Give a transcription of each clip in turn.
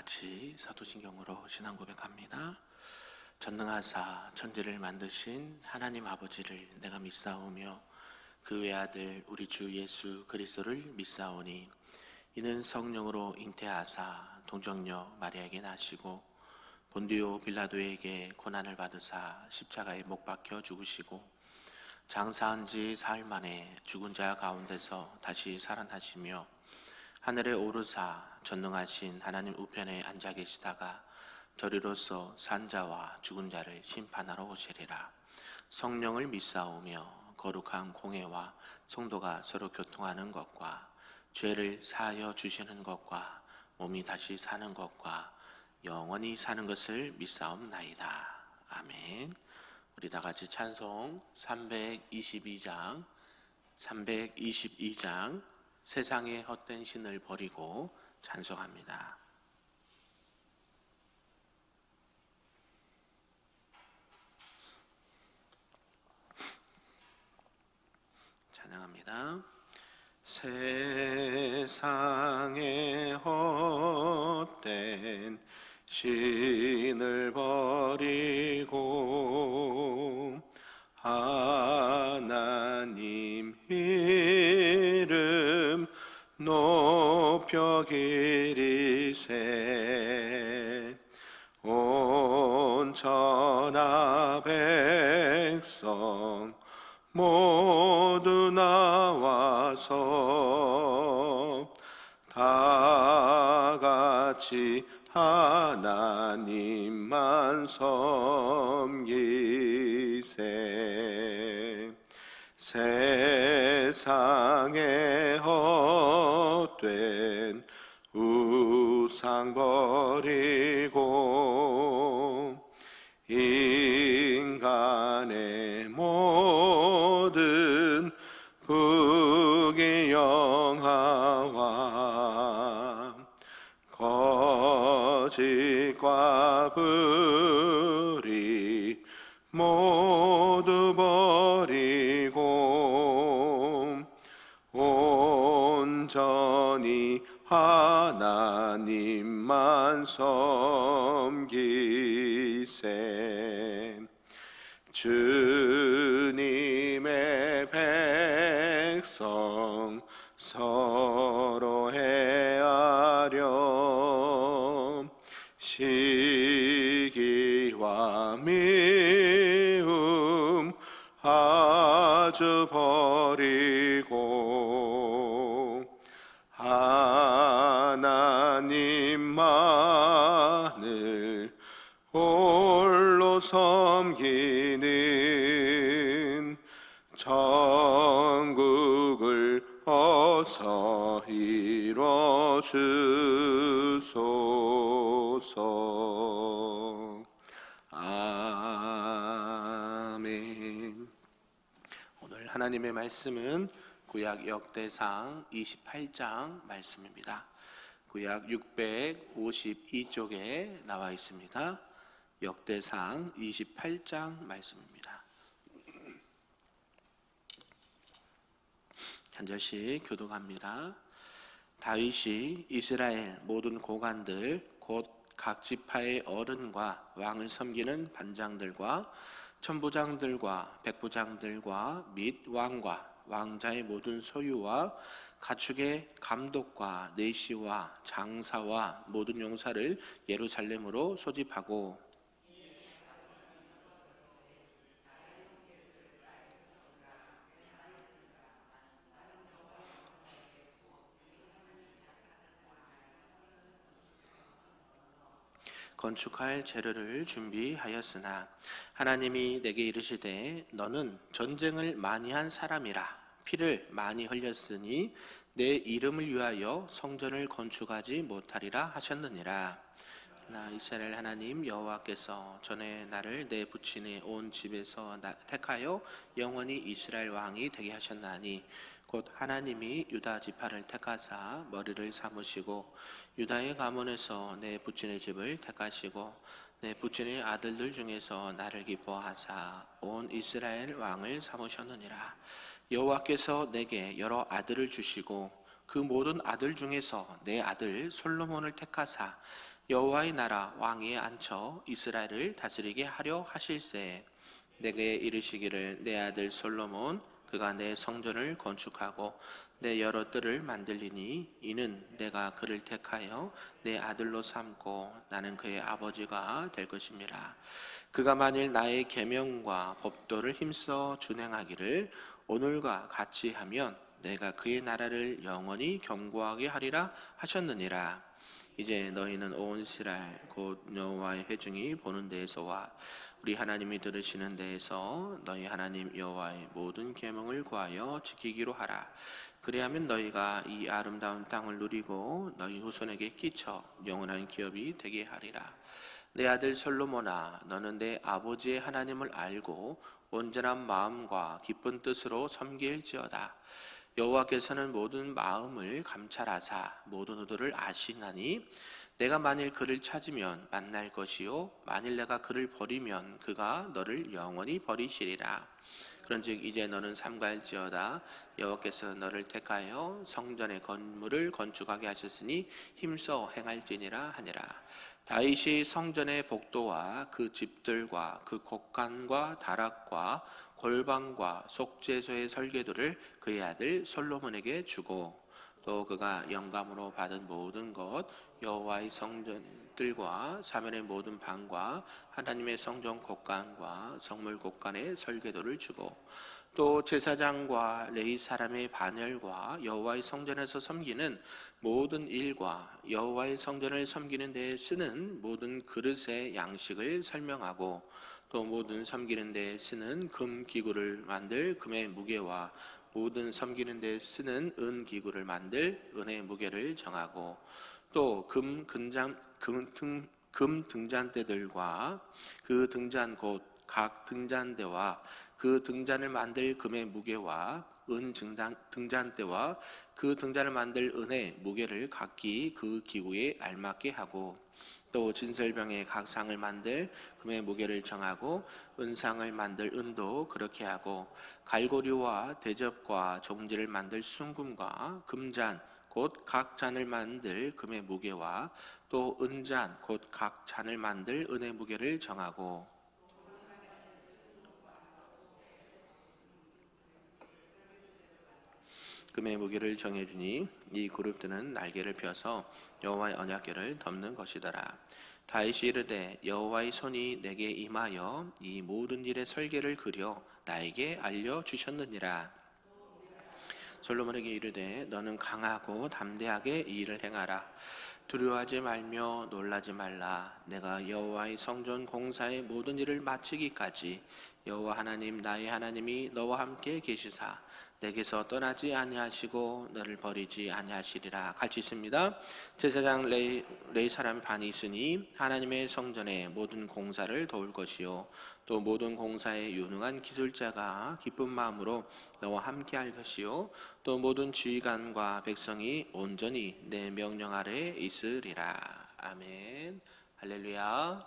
같이 사도신경으로 신앙 고백합니다. 전능하사 천지를 만드신 하나님 아버지를 내가 믿사오며 그 외아들 우리 주 예수 그리스도를 믿사오니 이는 성령으로 잉태하사 동정녀 마리아에게 나시고 본디오 빌라도에게 고난을 받으사 십자가에 못 박혀 죽으시고 장사한 지 사흘 만에 죽은 자 가운데서 다시 살아나시며 하늘에 오르사 전능하신 하나님 우편에 앉아 계시다가 저리로서 산자와 죽은 자를 심판하러 오시리라. 성령을 믿사오며 거룩한 공회와 성도가 서로 교통하는 것과 죄를 사하여 주시는 것과 몸이 다시 사는 것과 영원히 사는 것을 믿사옵나이다. 아멘. 우리 다 같이 찬송 322장 세상의 헛된 신을 버리고 찬송합니다. 찬양합니다. 세상의 헛된 신을 버리고 하나님 이름 높여 기리세 온 천하 백성 모두 나와서 다 같이 하나님만 섬기세 세상의 헛된 우상 버리고 인간의 모든 부귀영화와 거짓과 불의 모두 버리고 온전히 하나님만 섬기세 주님의 백성 서로 헤아려 시기와 미움 아주 버리고 하나님만을 홀로 섬기는 천국을 어서 이뤄주소서. 아멘. 오늘 하나님의 말씀은 구약 역대상 28장 말씀입니다. 구약 652쪽에 나와 있습니다. 역대상 28장 말씀입니다. 한 절씩 교독합니다. 다윗이 이스라엘 모든 고관들 곧 각 지파의 어른과 왕을 섬기는 반장들과 천부장들과 백부장들과 및 왕과 왕자의 모든 소유와 가축의 감독과 내시와 장사와 모든 용사를 예루살렘으로 소집하고 건축할 재료를 준비하였으나 하나님이 내게 이르시되 너는 전쟁을 많이 한 사람이라 피를 많이 흘렸으니 내 이름을 위하여 성전을 건축하지 못하리라 하셨느니라. 나 이스라엘 하나님 여호와께서 전에 나를 내 부친의 온 집에서 택하여 영원히 이스라엘 왕이 되게 하셨나니 곧 하나님이 유다 지파를 택하사 머리를 삼으시고 유다의 가문에서 내 부친의 집을 택하시고 내 부친의 아들들 중에서 나를 기뻐하사 온 이스라엘 왕을 삼으셨느니라. 여호와께서 내게 여러 아들을 주시고 그 모든 아들 중에서 내 아들 솔로몬을 택하사 여호와의 나라 왕위에 앉혀 이스라엘을 다스리게 하려 하실세. 내게 이르시기를 내 아들 솔로몬 그가 내 성전을 건축하고 내 여러 뜰을 만들리니 이는 내가 그를 택하여 내 아들로 삼고 나는 그의 아버지가 될 것임이라. 그가 만일 나의 계명과 법도를 힘써 준행하기를 오늘과 같이 하면 내가 그의 나라를 영원히 견고하게 하리라 하셨느니라. 이제 너희는 온 이스라엘 곧 여호와의 회중이 보는 데에서와 우리 하나님이 들으시는 데에서 너희 하나님 여호와의 모든 계명을 구하여 지키기로 하라. 그리하면 너희가 이 아름다운 땅을 누리고 너희 후손에게 끼쳐 영원한 기업이 되게 하리라. 내 아들 솔로몬아, 너는 내 아버지의 하나님을 알고 온전한 마음과 기쁜 뜻으로 섬길지어다. 여호와께서는 모든 마음을 감찰하사 모든 의도를 아시나니 내가 만일 그를 찾으면 만날 것이요 만일 내가 그를 버리면 그가 너를 영원히 버리시리라. 그런즉 이제 너는 삼가할지어다. 여호와께서는 너를 택하여 성전의 건물을 건축하게 하셨으니 힘써 행할지니라 하니라. 다윗이 성전의 복도와 그 집들과 그 곡간과 다락과 골방과 속죄소의 설계도를 그의 아들 솔로몬에게 주고 또 그가 영감으로 받은 모든 것 여호와의 성전들과 사면의 모든 방과 하나님의 성전 곡간과 성물 곡간의 설계도를 주고 또 제사장과 레위 사람의 반열과 여호와의 성전에서 섬기는 모든 일과 여호와의 성전을 섬기는 데에 쓰는 모든 그릇의 양식을 설명하고 또 모든 섬기는 데에 쓰는 금 기구를 만들 금의 무게와 모든 섬기는 데에 쓰는 은 기구를 만들 은의 무게를 정하고 또 금 등잔대들과 그 등잔 곧 각 등잔대와 그 등잔을 만들 금의 무게와 은 등잔대와 그 등잔을 만들 은의 무게를 각기 그 기구에 알맞게 하고 또 진설병의 각 상을 만들 금의 무게를 정하고 은상을 만들 은도 그렇게 하고 갈고리와 대접과 종지를 만들 순금과 금잔 곧 각 잔을 만들 금의 무게와 또 은잔 곧 각 잔을 만들 은의 무게를 정하고 금의 무게를 정해주니 이 그룹들은 날개를 펴서 여호와의 언약궤를 덮는 것이더라. 다윗이 이르되 여호와의 손이 내게 임하여 이 모든 일의 설계를 그려 나에게 알려주셨느니라. 솔로몬에게 이르되 너는 강하고 담대하게 이 일을 행하라. 두려워하지 말며 놀라지 말라. 내가 여호와의 성전 공사의 모든 일을 마치기까지 여호와 하나님 나의 하나님이 너와 함께 계시사 내게서 떠나지 아니하시고 너를 버리지 아니하시리라. 같이 있습니다. 제사장 레위 사람 반이 있으니 하나님의 성전의 모든 공사를 도울 것이요 또 모든 공사에 유능한 기술자가 기쁜 마음으로 너와 함께할 것이요 또 모든 지휘관과 백성이 온전히 내 명령 아래에 있으리라. 아멘. 할렐루야.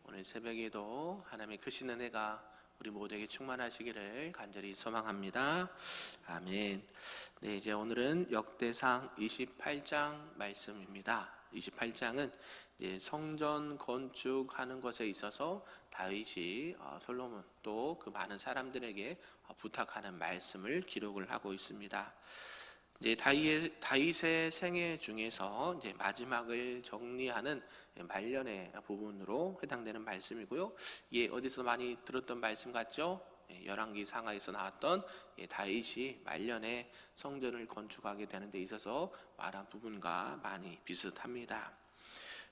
오늘 새벽에도 하나님의 크신 은혜가 우리 모두에게 충만하시기를 간절히 소망합니다. 아멘. 네, 이제 오늘은 역대상 28장 말씀입니다. 28장은 이제 성전 건축하는 것에 있어서 다윗이 솔로몬 또 그 많은 사람들에게 부탁하는 말씀을 기록을 하고 있습니다. 이제 다윗의 생애 중에서 이제 마지막을 정리하는 말년의 부분으로 해당되는 말씀이고요. 예, 어디서 많이 들었던 말씀 같죠? 열왕기 상하에서 나왔던 다윗이 말년에 성전을 건축하게 되는 데 있어서 말한 부분과 많이 비슷합니다.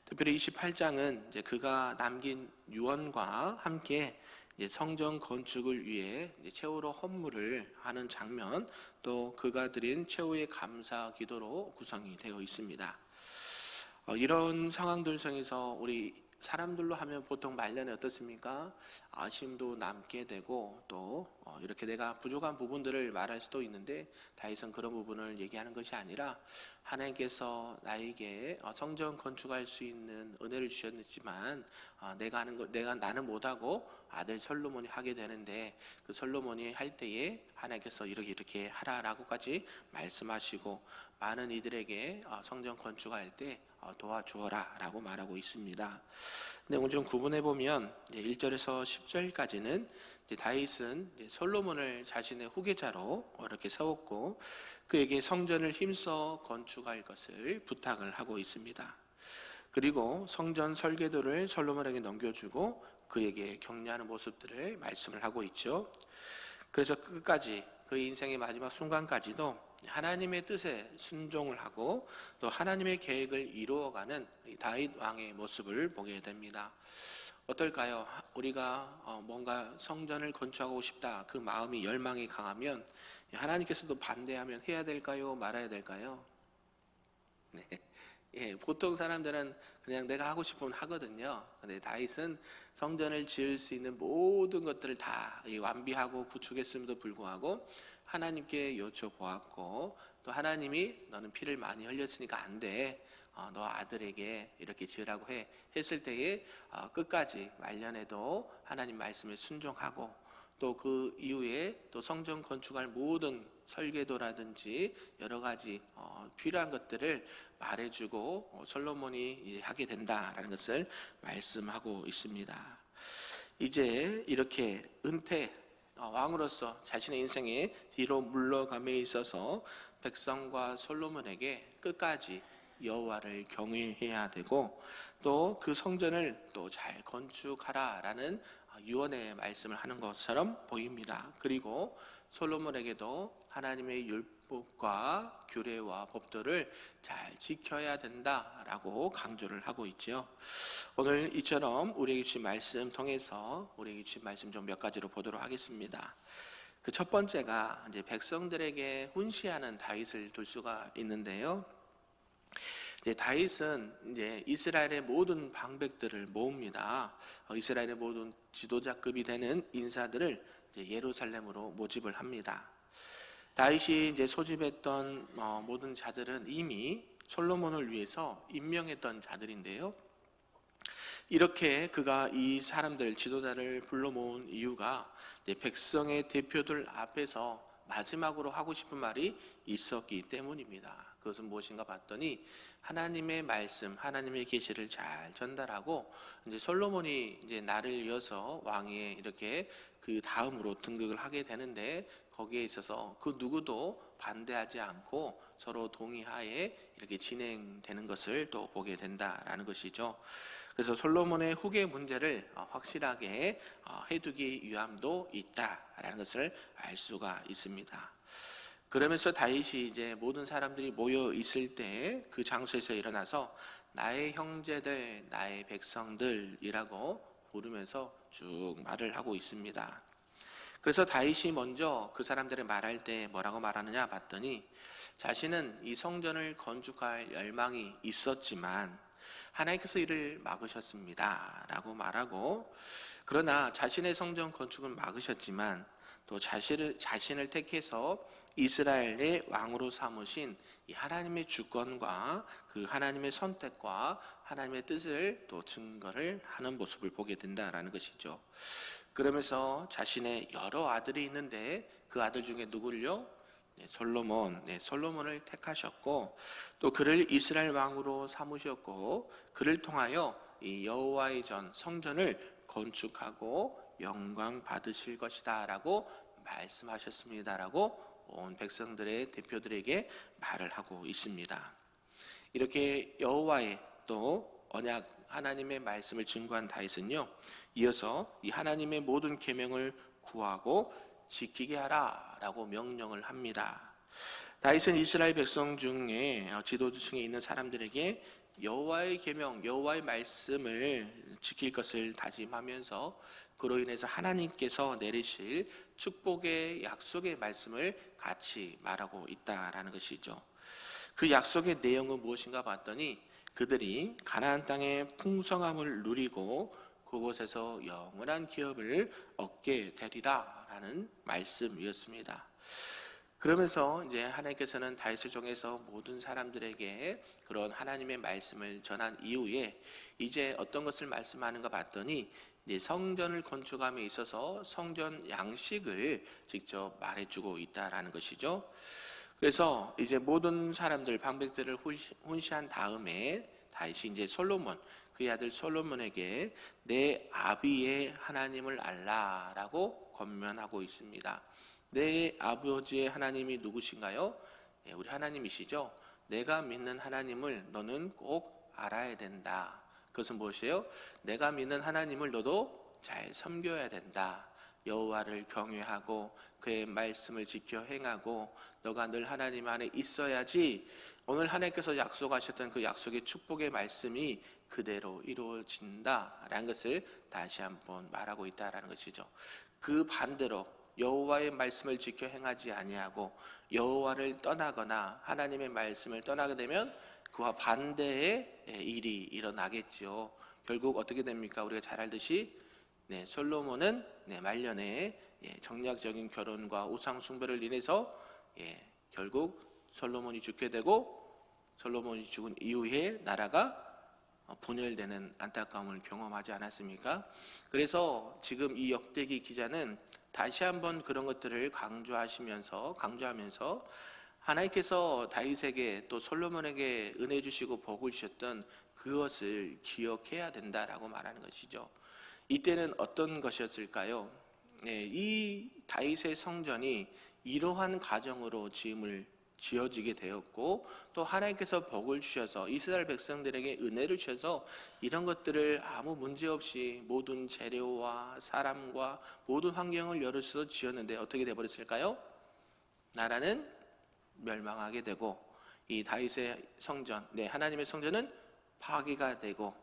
특별히 28장은 이제 그가 남긴 유언과 함께 이제 성전 건축을 위해 최후로 헌물을 하는 장면, 또 그가 드린 최후의 감사 기도로 구성이 되어 있습니다. 이런 상황들 중에서 우리 사람들로 하면 보통 말년에 어떻습니까? 아쉬움도 남게 되고 또 이렇게 내가 부족한 부분들을 말할 수도 있는데 다윗은 그런 부분을 얘기하는 것이 아니라 하나님께서 나에게 성전 건축할 수 있는 은혜를 주셨지만 나는 못하고 아들 솔로몬이 하게 되는데 그 솔로몬이 할 때에 하나님께서 이렇게 하라라고까지 말씀하시고 많은 이들에게 성전 건축할 때 도와주어라 라고 말하고 있습니다. 내용을 좀 구분해 보면 1절에서 10절까지는 다윗은 솔로몬을 자신의 후계자로 이렇게 세웠고 그에게 성전을 힘써 건축할 것을 부탁을 하고 있습니다. 그리고 성전 설계도를 솔로몬에게 넘겨주고 그에게 격려하는 모습들을 말씀을 하고 있죠. 그래서 끝까지 그 인생의 마지막 순간까지도 하나님의 뜻에 순종을 하고 또 하나님의 계획을 이루어가는 다윗 왕의 모습을 보게 됩니다. 어떨까요? 우리가 뭔가 성전을 건축하고 싶다 그 마음이 열망이 강하면 하나님께서도 반대하면 해야 될까요? 말아야 될까요? 네. 보통 사람들은 그냥 내가 하고 싶으면 하거든요. 근데 다윗은 성전을 지을 수 있는 모든 것들을 다 완비하고 구축했음에도 불구하고 하나님께 여쭤보았고 또 하나님이 너는 피를 많이 흘렸으니까 안 돼. 너 아들에게 이렇게 지으라고 했을 때에 끝까지 말년에도 하나님 말씀에 순종하고 또 그 이후에 또 성전 건축할 모든 설계도라든지 여러 가지 필요한 것들을 말해주고 솔로몬이 이제 하게 된다라는 것을 말씀하고 있습니다. 이제 이렇게 은퇴 왕으로서 자신의 인생에 뒤로 물러감에 있어서 백성과 솔로몬에게 끝까지 여호와를 경외해야 되고 또 그 성전을 또 잘 건축하라라는 유언의 말씀을 하는 것처럼 보입니다. 그리고 솔로몬에게도 하나님의 율법과 규례와 법도를 잘 지켜야 된다라고 강조를 하고 있죠. 오늘 이처럼 우리에게 주신 말씀 통해서 우리에게 주신 말씀 좀 몇 가지로 보도록 하겠습니다. 그 첫 번째가 이제 백성들에게 훈시하는 다윗을 둘 수가 있는데요. 다윗은 이제 이스라엘의 모든 방백들을 모읍니다. 이스라엘의 모든 지도자급이 되는 인사들을 예루살렘으로 모집을 합니다. 다윗이 이제 소집했던 모든 자들은 이미 솔로몬을 위해서 임명했던 자들인데요. 이렇게 그가 이 사람들 지도자를 불러 모은 이유가 백성의 대표들 앞에서 마지막으로 하고 싶은 말이 있었기 때문입니다. 그것은 무엇인가 봤더니 하나님의 말씀, 하나님의 계시를 잘 전달하고 이제 솔로몬이 이제 나를 이어서 왕위에 이렇게 그 다음으로 등극을 하게 되는데 거기에 있어서 그 누구도 반대하지 않고 서로 동의하에 이렇게 진행되는 것을 또 보게 된다라는 것이죠. 그래서 솔로몬의 후계 문제를 확실하게 해두기 위함도 있다라는 것을 알 수가 있습니다. 그러면서 다윗이 이제 모든 사람들이 모여 있을 때 그 장소에서 일어나서 나의 형제들, 나의 백성들이라고 부르면서 쭉 말을 하고 있습니다. 그래서 다윗이 먼저 그 사람들을 말할 때 뭐라고 말하느냐 봤더니 자신은 이 성전을 건축할 열망이 있었지만 하나님께서 이를 막으셨습니다 라고 말하고 그러나 자신의 성전 건축은 막으셨지만 또 자신을 택해서 이스라엘의 왕으로 삼으신 이 하나님의 주권과 그 하나님의 선택과 하나님의 뜻을 또 증거를 하는 모습을 보게 된다라는 것이죠. 그러면서 자신의 여러 아들이 있는데 그 아들 중에 누구를요? 솔로몬을 택하셨고 또 그를 이스라엘 왕으로 삼으셨고 그를 통하여 이 여호와의 전 성전을 건축하고 영광 받으실 것이다 라고 말씀하셨습니다라고 온 백성들의 대표들에게 말을 하고 있습니다. 이렇게 여호와의 또 언약 하나님의 말씀을 증거한 다윗은요 이어서 이 하나님의 모든 계명을 구하고 지키게 하라라고 명령을 합니다. 다윗은 이스라엘 백성 중에 지도층에 있는 사람들에게 여호와의 계명, 여호와의 말씀을 지킬 것을 다짐하면서 그로 인해서 하나님께서 내리실 축복의 약속의 말씀을 같이 말하고 있다라는 것이죠. 그 약속의 내용은 무엇인가 봤더니 그들이 가나안 땅의 풍성함을 누리고 그곳에서 영원한 기업을 얻게 되리라 된다라는 말씀이었습니다. 그러면서 이제 하나님께서는 다윗을 통해서 모든 사람들에게 그런 하나님의 말씀을 전한 이후에 이제 어떤 것을 말씀하는가 봤더니 이제 성전을 건축함에 있어서 성전 양식을 직접 말해주고 있다라는 것이죠. 그래서 이제 모든 사람들 방백들을 훈시한 다음에 다시 이제 솔로몬, 그의 아들 솔로몬에게 내 아비의 하나님을 알라라고 권면하고 있습니다. 내 아버지의 하나님이 누구신가요? 네, 우리 하나님이시죠. 내가 믿는 하나님을 너는 꼭 알아야 된다. 그것은 무엇이에요? 내가 믿는 하나님을 너도 잘 섬겨야 된다. 여호와를 경외하고 그의 말씀을 지켜 행하고 너가 늘 하나님 안에 있어야지 오늘 하나님께서 약속하셨던 그 약속의 축복의 말씀이 그대로 이루어진다라는 것을 다시 한번 말하고 있다라는 것이죠. 그 반대로 여호와의 말씀을 지켜 행하지 아니하고 여호와를 떠나거나 하나님의 말씀을 떠나게 되면 그와 반대의 일이 일어나겠죠. 결국 어떻게 됩니까? 우리가 잘 알듯이 솔로몬은 말년에 정략적인 결혼과 우상 숭배를 인해서 결국 솔로몬이 죽게 되고 솔로몬이 죽은 이후에 나라가 분열되는 안타까움을 경험하지 않았습니까? 그래서 지금 이 역대기 기자는 다시 한번 그런 것들을 강조하면서 하나님께서 다윗에게 또 솔로몬에게 은혜 주시고 복을 주셨던 그것을 기억해야 된다라고 말하는 것이죠. 이때는 어떤 것이었을까요? 이 다윗의 성전이 이러한 가정으로 지어지게 되었고 또 하나님께서 복을 주셔서 이스라엘 백성들에게 은혜를 주셔서 이런 것들을 아무 문제 없이 모든 재료와 사람과 모든 환경을 열어서 지었는데 어떻게 되어버렸을까요? 나라는 멸망하게 되고 이 다윗의 성전, 하나님의 성전은 파괴가 되고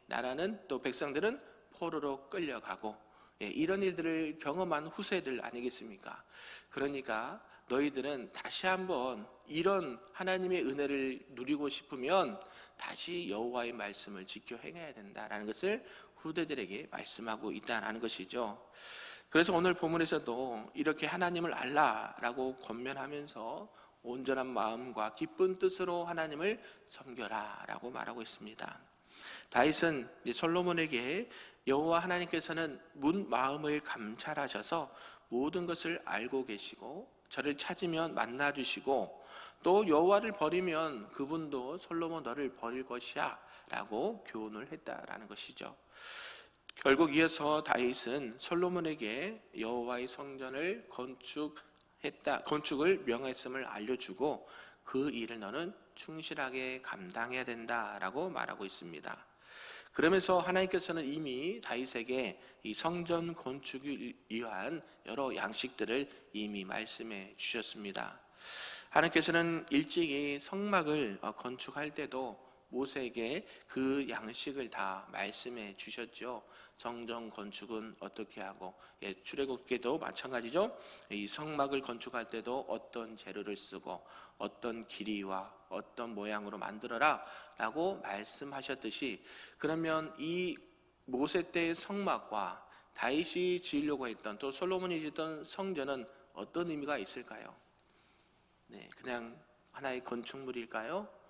나라는 또 백성들은 포로로 끌려가고 이런 일들을 경험한 후세들 아니겠습니까? 그러니까 너희들은 다시 한번 이런 하나님의 은혜를 누리고 싶으면 다시 여호와의 말씀을 지켜 행해야 된다라는 것을 후대들에게 말씀하고 있다는 것이죠. 그래서 오늘 본문에서도 이렇게 하나님을 알라라고 권면하면서 온전한 마음과 기쁜 뜻으로 하나님을 섬겨라라고 말하고 있습니다. 다윗은 솔로몬에게 여호와 하나님께서는 문 마음을 감찰하셔서 모든 것을 알고 계시고 저를 찾으면 만나주시고 또 여호와를 버리면 그분도 솔로몬 너를 버릴 것이야 라고 교훈을 했다라는 것이죠. 결국 이어서 다윗은 솔로몬에게 여호와의 성전을 건축을 명했음을 알려주고 그 일을 너는 충실하게 감당해야 된다라고 말하고 있습니다. 그러면서 하나님께서는 이미 다윗에게 이 성전 건축을 위한 여러 양식들을 이미 말씀해 주셨습니다. 하나님께서는 일찍이 성막을 건축할 때도 모세에게 그 양식을 다 말씀해 주셨죠. 성전 건축은 어떻게 하고 출애굽기도 마찬가지죠. 이 성막을 건축할 때도 어떤 재료를 쓰고 어떤 길이와 어떤 모양으로 만들어라 라고 말씀하셨듯이 그러면 이 모세 때의 성막과 다윗이 지으려고 했던 또 솔로몬이 지었던 성전은 어떤 의미가 있을까요? 그냥 하나의 건축물일까요?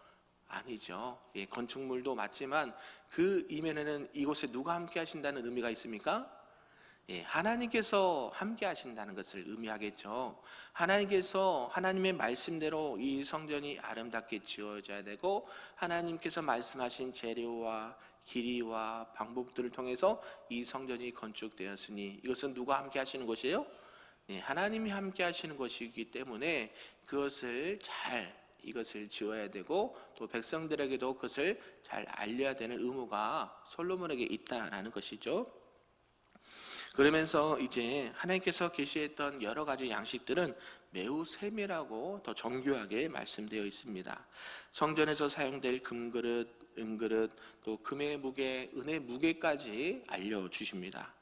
아니죠. 건축물도 맞지만 그 이면에는 이곳에 누가 함께 하신다는 의미가 있습니까? 하나님께서 함께 하신다는 것을 의미하겠죠. 하나님께서 하나님의 말씀대로 이 성전이 아름답게 지어져야 되고 하나님께서 말씀하신 재료와 길이와 방법들을 통해서 이 성전이 건축되었으니 이것은 누가 함께 하시는 것이에요? 하나님이 함께 하시는 것이기 때문에 이것을 지어야 되고 또 백성들에게도 그것을 잘 알려야 되는 의무가 솔로몬에게 있다라는 것이죠. 그러면서 이제 하나님께서 계시했던 여러 가지 양식들은 매우 세밀하고 더 정교하게 말씀되어 있습니다. 성전에서 사용될 금그릇, 은그릇, 또 금의 무게, 은의 무게까지 알려주십니다.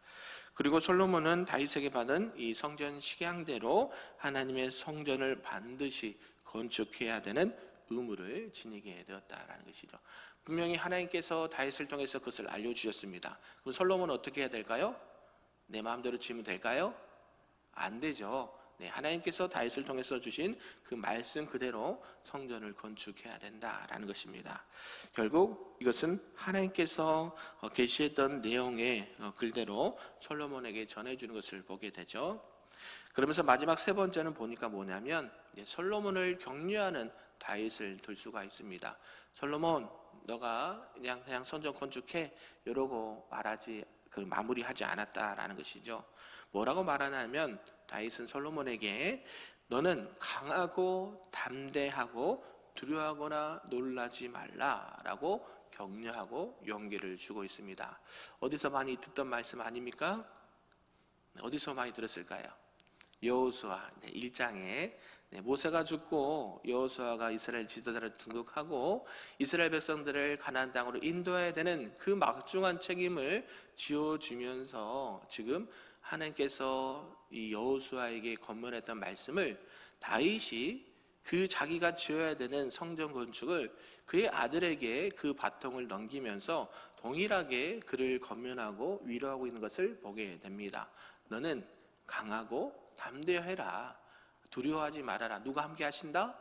그리고 솔로몬은 다윗에게 받은 이 성전 식양대로 하나님의 성전을 반드시 건축해야 되는 의무를 지니게 되었다라는 것이죠. 분명히 하나님께서 다윗을 통해서 그것을 알려주셨습니다. 그럼 솔로몬은 어떻게 해야 될까요? 내 마음대로 지으면 될까요? 안 되죠. 네, 하나님께서 다윗을 통해서 주신 그 말씀 그대로 성전을 건축해야 된다라는 것입니다. 결국 이것은 하나님께서 계시했던 내용의 글대로 솔로몬에게 전해주는 것을 보게 되죠. 그러면서 마지막 세 번째는 보니까 뭐냐면 솔로몬을 격려하는 다윗을 들 수가 있습니다. 솔로몬, 너가 그냥 성전 건축해 이러고 말하지 마무리하지 않았다라는 것이죠. 뭐라고 말하냐면 다윗은 솔로몬에게 너는 강하고 담대하고 두려워하거나 놀라지 말라라고 격려하고 용기를 주고 있습니다. 어디서 많이 듣던 말씀 아닙니까? 어디서 많이 들었을까요? 여호수아 1장에 모세가 죽고 여호수아가 이스라엘 지도자를 등극하고 이스라엘 백성들을 가나안 땅으로 인도해야 되는 그 막중한 책임을 지어주면서 지금 하나님께서 이 여호수아에게 건면했던 말씀을 다윗이 그 자기가 지어야 되는 성전 건축을 그의 아들에게 그 바통을 넘기면서 동일하게 그를 건면하고 위로하고 있는 것을 보게 됩니다. 너는 강하고 담대해라. 두려워하지 말아라. 누가 함께 하신다?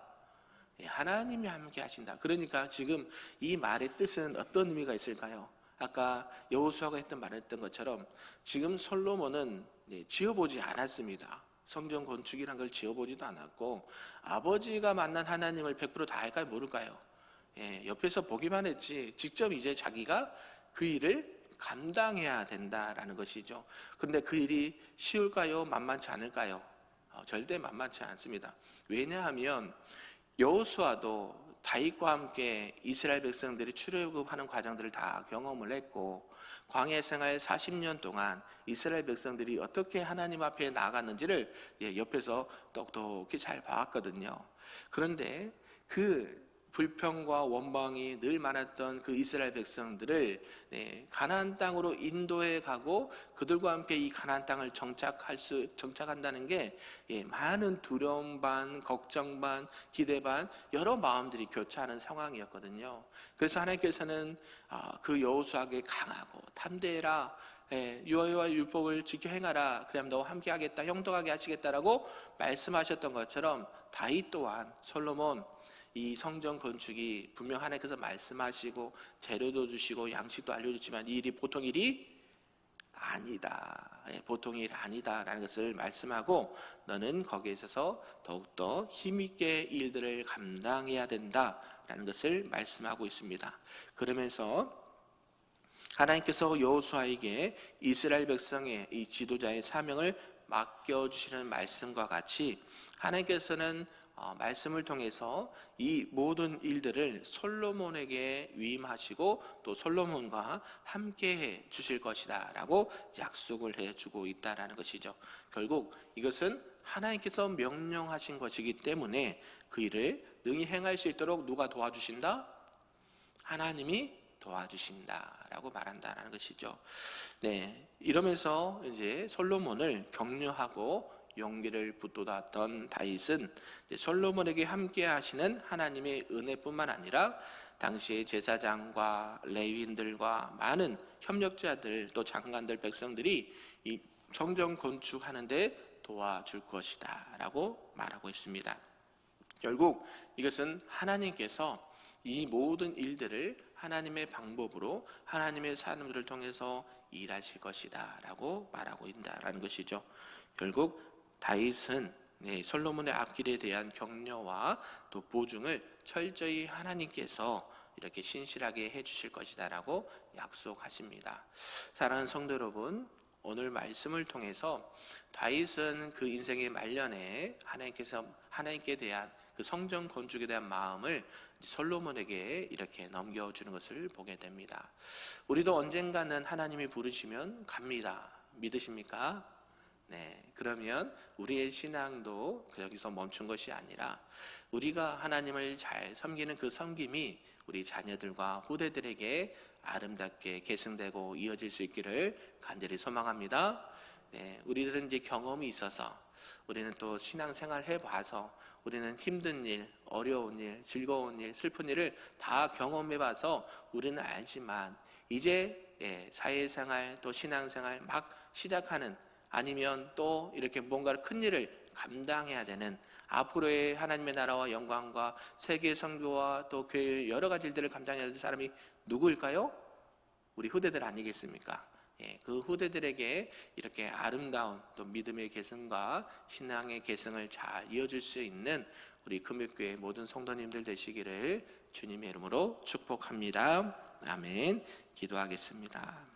하나님이 함께 하신다. 그러니까 지금 이 말의 뜻은 어떤 의미가 있을까요? 아까 여호수아가 말했던 것처럼 지금 솔로몬은 지어보지 않았습니다. 성전 건축이란 걸 지어보지도 않았고 아버지가 만난 하나님을 100% 다 알까요? 모를까요? 옆에서 보기만 했지 직접 이제 자기가 그 일을 감당해야 된다라는 것이죠. 그런데 그 일이 쉬울까요? 만만치 않을까요? 절대 만만치 않습니다. 왜냐하면 여호수아도 다윗과 함께 이스라엘 백성들이 출애굽하는 과정들을 다 경험을 했고 광야 생활 40년 동안 이스라엘 백성들이 어떻게 하나님 앞에 나아갔는지를 옆에서 똑똑히 잘 봐왔거든요. 그런데 그 불평과 원망이 늘 많았던 그 이스라엘 백성들을 가나안 땅으로 인도해 가고 그들과 함께 이 가나안 땅을 정착한다는 게 많은 두려움 반, 걱정 반, 기대 반 여러 마음들이 교차하는 상황이었거든요. 그래서 하나님께서는 그 여호수아에게 강하고 담대해라, 여호와의 율법을 지켜 행하라, 그럼 너와 함께 하겠다, 형통하게 하시겠다라고 말씀하셨던 것처럼 다윗 또한 솔로몬 이 성전 건축이 분명 하나님께서 말씀하시고 재료도 주시고 양식도 알려주지만 이 일이 보통 일이 아니다. 보통 일이 아니다라는 것을 말씀하고 너는 거기에 있어서 더욱더 힘있게 일들을 감당해야 된다라는 것을 말씀하고 있습니다. 그러면서 하나님께서 여호수아에게 이스라엘 백성의 이 지도자의 사명을 맡겨주시는 말씀과 같이 하나님께서는 말씀을 통해서 이 모든 일들을 솔로몬에게 위임하시고 또 솔로몬과 함께 해 주실 것이다 라고 약속을 해주고 있다는 것이죠. 결국 이것은 하나님께서 명령하신 것이기 때문에 그 일을 능히 행할 수 있도록 누가 도와주신다? 하나님이 도와주신다라고 말한다라는 것이죠. 이러면서 이제 솔로몬을 격려하고 용기를 북돋았던 다윗은 솔로몬에게 함께 하시는 하나님의 은혜뿐만 아니라 당시의 제사장과 레위인들과 많은 협력자들 또 장관들 백성들이 이 성전 건축하는데 도와줄 것이다 라고 말하고 있습니다. 결국 이것은 하나님께서 이 모든 일들을 하나님의 방법으로 하나님의 사람들을 통해서 일하실 것이다 라고 말하고 있다라는 것이죠. 결국 다윗은 솔로몬의 앞길에 대한 격려와 또 보증을 철저히 하나님께서 이렇게 신실하게 해주실 것이다 라고 약속하십니다. 사랑하는 성도 여러분, 오늘 말씀을 통해서 다윗은 그 인생의 말년에 하나님께 대한 그 성전 건축에 대한 마음을 솔로몬에게 이렇게 넘겨주는 것을 보게 됩니다. 우리도 언젠가는 하나님이 부르시면 갑니다. 믿으십니까? 그러면 우리의 신앙도 여기서 멈춘 것이 아니라 우리가 하나님을 잘 섬기는 그 섬김이 우리 자녀들과 후대들에게 아름답게 계승되고 이어질 수 있기를 간절히 소망합니다. 우리들은 이제 경험이 있어서 우리는 또 신앙생활 해봐서 우리는 힘든 일, 어려운 일, 즐거운 일, 슬픈 일을 다 경험해봐서 우리는 알지만 이제 사회생활 또 신앙생활 막 시작하는 아니면 또 이렇게 뭔가 큰 일을 감당해야 되는 앞으로의 하나님의 나라와 영광과 세계 선교와 또 교회의 여러 가지 일들을 감당해야 될 사람이 누구일까요? 우리 후대들 아니겠습니까? 예, 그 후대들에게 이렇게 아름다운 또 믿음의 계승과 신앙의 계승을 잘 이어줄 수 있는 우리 금요교회 모든 성도님들 되시기를 주님의 이름으로 축복합니다. 아멘. 기도하겠습니다.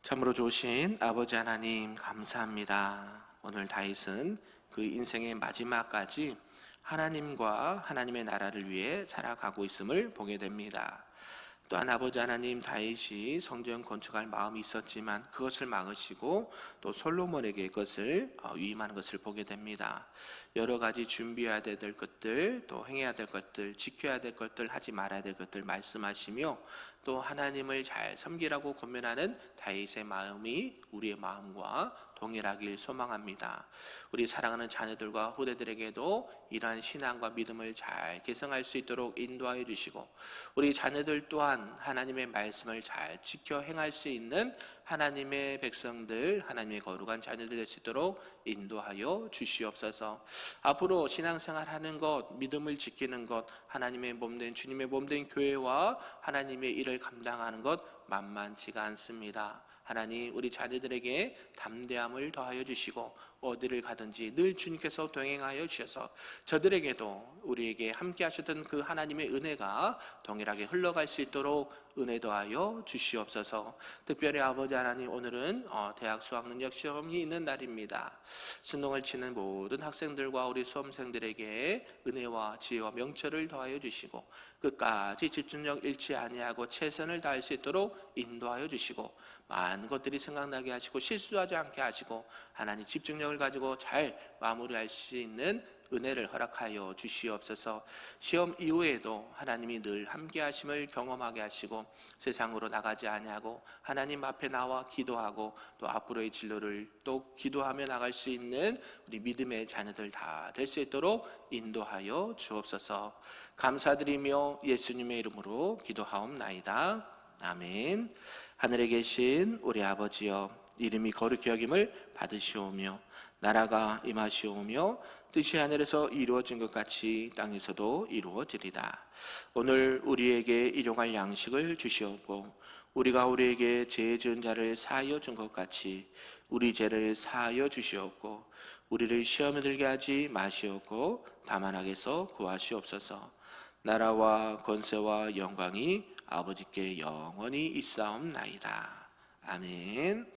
참으로 좋으신 아버지 하나님 감사합니다. 오늘 다윗은 그 인생의 마지막까지 하나님과 하나님의 나라를 위해 살아가고 있음을 보게 됩니다. 또한 아버지 하나님, 다윗이 성전 건축할 마음이 있었지만 그것을 막으시고 또 솔로몬에게 그것을 위임하는 것을 보게 됩니다. 여러 가지 준비해야 될 것들, 또 행해야 될 것들, 지켜야 될 것들, 하지 말아야 될 것들 말씀하시며 또 하나님을 잘 섬기라고 권면하는 다윗의 마음이 우리의 마음과 동일하길 소망합니다. 우리 사랑하는 자녀들과 후대들에게도 이러한 신앙과 믿음을 잘 계승할 수 있도록 인도하여 주시고, 우리 자녀들 또한 하나님의 말씀을 잘 지켜 행할 수 있는 하나님의 백성들, 하나님의 거룩한 자녀들 될 수 있도록 인도하여 주시옵소서. 앞으로 신앙생활 하는 것, 믿음을 지키는 것, 하나님의 몸된 주님의 몸된 교회와 하나님의 일을 감당하는 것 만만치가 않습니다. 하나님, 우리 자녀들에게 담대함을 더하여 주시고 어디를 가든지 늘 주님께서 동행하여 주셔서 저들에게도 우리에게 함께 하셨던 그 하나님의 은혜가 동일하게 흘러갈 수 있도록 은혜 더하여 주시옵소서. 특별히 아버지 하나님, 오늘은 대학 수학능력 시험이 있는 날입니다. 수능을 치는 모든 학생들과 우리 수험생들에게 은혜와 지혜와 명철을 더하여 주시고 끝까지 집중력 잃지 아니하고 최선을 다할 수 있도록 인도하여 주시고 많은 것들이 생각나게 하시고 실수하지 않게 하시고 하나님 집중력을 가지고 잘 마무리할 수 있는 은혜를 허락하여 주시옵소서. 시험 이후에도 하나님이 늘 함께 하심을 경험하게 하시고 세상으로 나가지 아니하고 하나님 앞에 나와 기도하고 또 앞으로의 진로를 또 기도하며 나갈 수 있는 우리 믿음의 자녀들 다 될 수 있도록 인도하여 주옵소서. 감사드리며 예수님의 이름으로 기도하옵나이다. 아멘. 하늘에 계신 우리 아버지여, 이름이 거룩히 여김을 받으시오며 나라가 임하시오며 뜻이 하늘에서 이루어진 것 같이 땅에서도 이루어지리다. 오늘 우리에게 일용할 양식을 주시옵고 우리가 우리에게 죄 지은 자를 사하여 준 것 같이 우리 죄를 사하여 주시옵고 우리를 시험에 들게 하지 마시옵고 다만 악에서 구하시옵소서. 나라와 권세와 영광이 아버지께 영원히 있사옵나이다. 아멘.